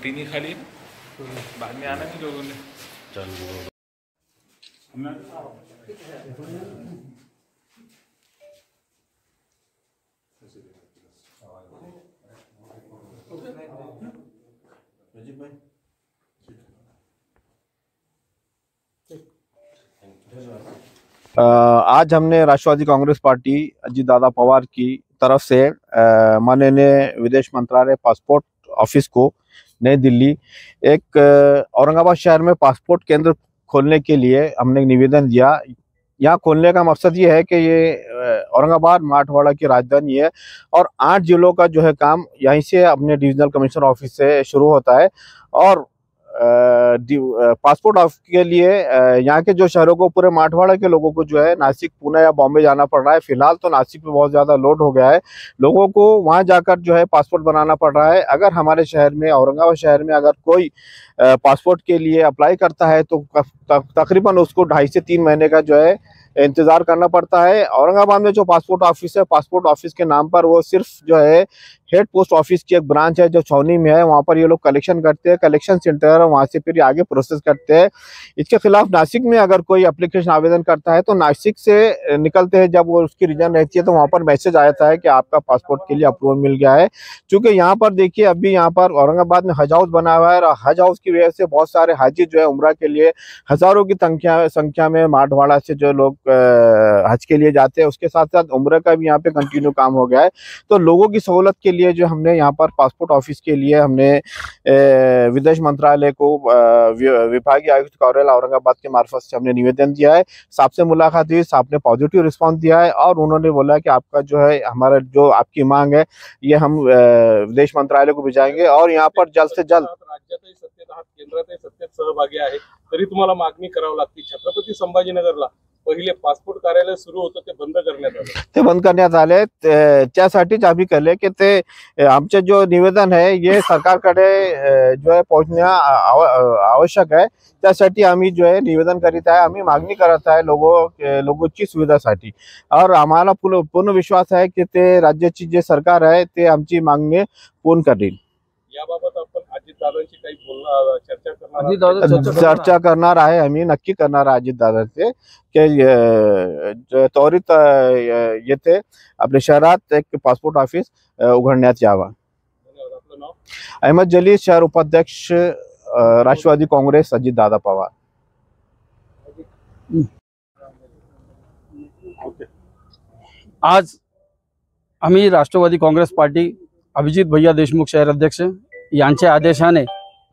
टीनी खाली बाद में आना नहीं लोगों ने। आज हमने राष्ट्रवादी कांग्रेस पार्टी अजीत दादा पवार की तरफ से माननीय विदेश मंत्रालय पासपोर्ट ऑफिस को नई दिल्ली एक औरंगाबाद शहर में पासपोर्ट केंद्र खोलने के लिए हमने निवेदन दिया। यहाँ खोलने का मकसद ये है कि ये औरंगाबाद मराठवाड़ा की राजधानी है और 8 जिलों का जो है काम यहीं से अपने डिविजनल कमिश्नर ऑफिस से शुरू होता है। और पासपोर्ट ऑफिस के लिए यहाँ के जो शहरों को, पूरे मराठवाड़ा के लोगों को जो है नासिक, पुणे या बॉम्बे जाना पड़ रहा है। फिलहाल तो नासिक में बहुत ज़्यादा लोड हो गया है, लोगों को वहाँ जाकर जो है पासपोर्ट बनाना पड़ रहा है। अगर हमारे शहर में, औरंगाबाद शहर में अगर कोई पासपोर्ट के लिए अप्लाई करता है तो तकरीबन उसको 2.5 से 3 महीने का जो है इंतज़ार करना पड़ता है। औरंगाबाद में जो पासपोर्ट ऑफिस है, पासपोर्ट ऑफिस के नाम पर वो सिर्फ जो है हेड पोस्ट ऑफिस की एक ब्रांच है जो छावनी में है। वहाँ पर ये लोग कलेक्शन करते हैं, कलेक्शन सेंटर है, वहाँ से फिर आगे प्रोसेस करते हैं। इसके खिलाफ नासिक में अगर कोई एप्लीकेशन आवेदन करता है तो नासिक से निकलते हैं, जब वो उसकी रीजन रहती है तो वहाँ पर मैसेज आ जाता है कि आपका पासपोर्ट के लिए अप्रूवल मिल गया है। क्योंकि यहाँ पर देखिए, अभी यहाँ पर औरंगाबाद में हज हाउस बना हुआ है और हज हाउस की वजह से बहुत सारे हाजी जो है उम्रा के लिए हजारों की संख्या में मराठवाड़ा से जो लोग हज के लिए जाते हैं, उसके साथ साथ उम्र का भी यहाँ पे कंटिन्यू काम हो गया है। तो लोगों की सहूलत के लिए जो हमने यहाँ पर पासपोर्ट ऑफिस के लिए हमने विदेश मंत्रालय को विभागीय आयुक्त कार्यालय औरंगाबाद के मार्फत से हमने निवेदन दिया है। साहब से मुलाकात हुई, साहब ने पॉजिटिव रिस्पांस दिया है और उन्होंने बोला कि आपका जो है, हमारा जो आपकी मांग है ये हम विदेश मंत्रालय को भिजाएंगे और यहाँ पर जल्द से जल्द राज्यातही सत्तेत आहात, केंद्रातही सत्तेत सहभागी आहे, तरी तुम्हाला मागणी करावी लागते। छत्रपती संभाजीनगरला पहिले पासपोर्ट कार्यालय सुरू होतं ते बंद करण्यात आले। त्यासाठीच आम्ही केले की ते आमचे जो निवेदन है ये सरकारकडे जो है पोहोचणे आवश्यक आहे। त्यासाठी आम्ही जो है निवेदन करीत आहे, आम्ही मागणी करत आहे लोगोंची सुविधासाठी और आम्हाला पूर्ण विश्वास आहे की ते राज्याची जे सरकार आहे ते आमची मागणी पूर्ण करेल। याबाबत आपण अजितदादांची काही चर्चा करणार आहे, आम्ही नक्की करणार आहे अजितदादांचे की त्वरित येथे आपल्या शहरात एक पासपोर्ट ऑफिस उघडण्यात यावा। अहमद जलील, शहर उपाध्यक्ष राष्ट्रवादी कांग्रेस अजित दादा पवार। आज आम्ही राष्ट्रवादी काँग्रेस पार्टी अभिजित भैया देशमुख शहर अध्यक्ष यांच्या आदेशाने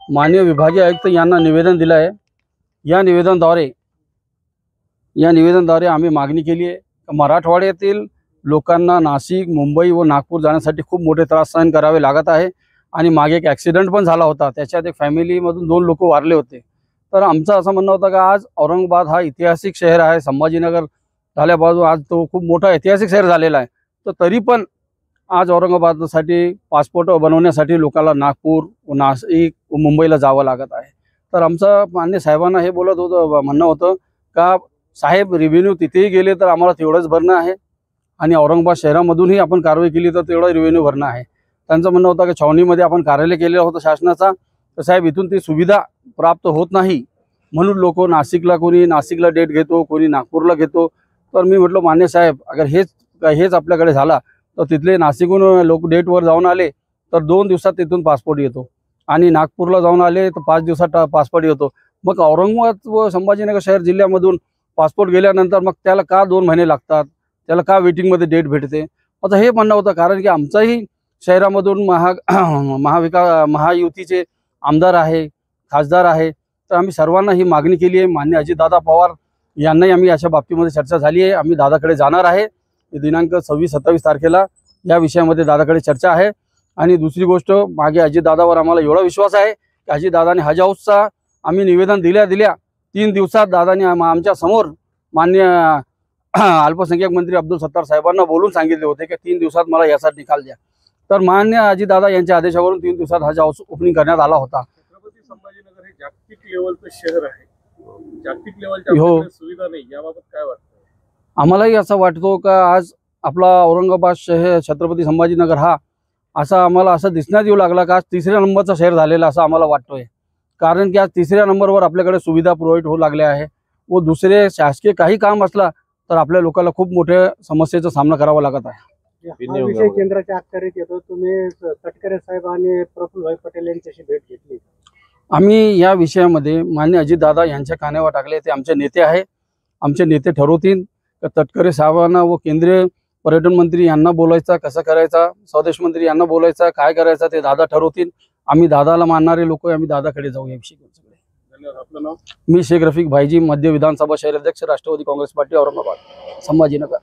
माननीय विभागीय आयुक्त यांना निवेदन दिलं आहे। या निवेदनाद्वारे आम्ही मागणी केली आहे की मराठवाड्यातील लोकांना नाशिक, मुंबई व नागपूर जाण्यासाठी खूप मोठे त्रास सहन करावे लागत आहे आणि मागे एक ॲक्सिडेंट पण झाला होता, त्याच्यात एक फॅमिलीमधून 2 लोक वारले होते। तर आमचं असं म्हणणं होतं की आज औरंगाबाद हा ऐतिहासिक शहर आहे, संभाजीनगर झाल्यापासून आज तो खूप मोठा ऐतिहासिक शहर झालेला आहे। तर तरी पण आज औरंगाबादसाठी पासपोर्ट बनवण्यासाठी लोकांना नागपूर, नाशिक व मुंबईला जावं लागत आहे। तर आमचं मान्य साहेबांना हे म्हणणं होतं का साहेब, रेव्हेन्यू तिथेही गेले तर आम्हाला तेवढंच भरणं आहे आणि औरंगाबाद शहरामधूनही आपण कारवाई केली तर तेवढं रेव्हेन्यू भरणं आहे। त्यांचं म्हणणं होतं की छावणीमध्ये आपण कार्यालय केलेलं होतं शासनाचा, तर साहेब इथून ती सुविधा प्राप्त होत नाही, म्हणून लोक नाशिकला, कोणी नाशिकला डेट घेतो, कोणी नागपूरला घेतो। तर मी म्हटलं मान्य साहेब, अगर हेच आपल्याकडे झाला तर तिथले नाशिकहून लोक डेटवर जाऊन आले तर 2 दिवसात तिथून पासपोर्ट येतो आणि नागपूरला जाऊन आले तर 5 दिवसात पासपोर्ट येतो। मग औरंगाबाद व संभाजीनगर शहर जिल्ह्यामधून पासपोर्ट गेल्यानंतर मग त्याला का 2 महिने लागतात, त्याला का वेटिंगमध्ये डेट भेटते? आता हे म्हणणं होतं, कारण की आमचाही शहरामधून महायुतीचे आमदार आहे, खासदार आहे, तर आम्ही सर्वांना ही मागणी केली आहे। मान्य अजितदादा पवार यांनाही आम्ही अशा बाबतीमध्ये चर्चा झाली आहे, आम्ही दादाकडे जाणार आहे। दिनांक 26-27 तारखेला या विषयामध्ये दादाकडे चर्चा आहे। आणि दुसरी गोष्ट, मागे अजितदादावर आम्हाला एवढा विश्वास आहे की अजितदादाने हज हाऊसचा आम्ही निवेदन दिल्या 3 दिवसात दादाने आमच्या समोर मान्य अल्पसंख्याक मंत्री अब्दुल सत्तार साहेबांना बोलून सांगितले होते की 3 दिवसात मला यासाठी निकाल द्या। तर मान्य अजितदादा यांच्या आदेशावरून 3 दिवसात हज हाऊस ओपनिंग करण्यात आला होता। छत्रपती संभाजीनगर हे जागतिक लेवलचं शहर आहे, जागतिक लेवलच्या सुविधा नाही, याबाबत काय वाटतं? आम्हालाही असं वाटतो का आज आपला औरंगाबाद शहर, छत्रपती संभाजीनगर हा असा आम्हाला असं दिसण्यात येऊ लागला का आज 3ऱ्या नंबरचा शहर झालेला असं आम्हाला वाटतोय. कारण की आज 3ऱ्या नंबरवर आपल्याकडे सुविधा प्रोव्हाइड होऊ लागल्या आहे व दुसरे शासकीय काही काम असला तर आपल्या लोकांना खूप मोठ्या समस्येचा सामना करावा लागत आहे. हा विषय केंद्राच्या अखत्यारीत येतो. तुम्ही तटकरे साहेब आणि प्रफुल्लभाई पटेल यांच्याशी भेट घेतली? आम्ही या विषयामध्ये मान्य अजितदादा यांच्या कानावर टाकले. ते आमचे नेते आहे. आमचे नेते ठरवतील तर तटकरे साहेबांना व केंद्रीय पर्यटन मंत्री यांना बोलायचा, कसं करायचा, स्वदेश मंत्री यांना बोलायचा, काय करायचं ते दादा ठरवतील. आम्ही दादाला मानणारे लोक, आम्ही दादाकडे जाऊ या विषयी. धन्यवाद. आपलं नाव? मी शेख रफीक भाईजी, मध्य विधानसभा शहराध्यक्ष, राष्ट्रवादी काँग्रेस पार्टी, औरंगाबाद, संभाजीनगर.